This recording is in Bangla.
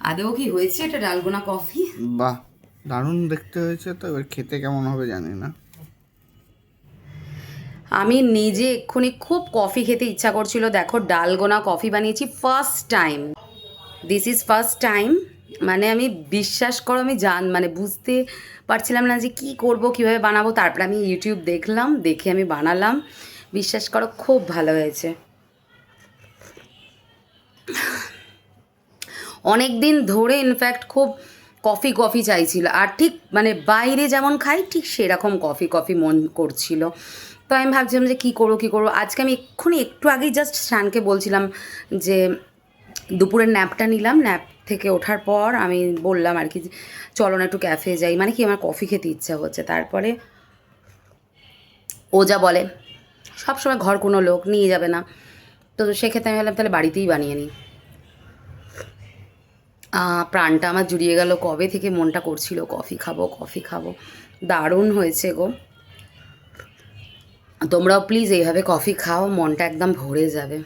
আদৌ কি হয়েছে এটা ডালগোনা কফি? বাহ, দারুণ দেখতে হয়েছে। তো এবার খেতে কেমন হবে জানি না। আমি নিজে এক্ষুনি খুব কফি খেতে ইচ্ছা করছিল, দেখো ডালগোনা কফি বানিয়েছি first time. This is first time. মানে আমি বিশ্বাস করো, আমি মানে বুঝতে পারছিলাম না যে কি করব, কিভাবে বানাবো। তারপরে আমি ইউটিউব দেখলাম, দেখে আমি বানালাম। বিশ্বাস করো খুব ভালো হয়েছে। অনেক দিন ধরে ইনফ্যাক্ট খুব কফি কফি চাইছিল, আর ঠিক মানে বাইরে যেমন খাই ঠিক সেরকম কফি কফি মন করছিল। তো আমি ভাবছিলাম যে কী করবো কী করবো। আজকে আমি এক্ষুনি একটু আগেই জাস্ট শানকে বলছিলাম যে দুপুরের ন্যাপটা নিলাম, ন্যাপ থেকে ওঠার পর আমি বললাম আর কি চলো না একটু ক্যাফে যাই, মানে কি আমার কফি খেতে ইচ্ছা হচ্ছে। তারপরে ও যা বলে সবসময় ঘর কোনো লোক নিয়ে যাবে না, তো সেক্ষেত্রে আমি ভাবলাম তাহলে বাড়িতেই বানিয়ে নিই। প্রাণটা আমার জুড়িয়ে গেল, কবে থেকে মনটা করছিল কফি খাবো কফি খাবো। দারুণ হয়েছে গো। তোমরাও প্লিজ এইভাবে কফি খাও, মনটা একদম ভরে যাবে।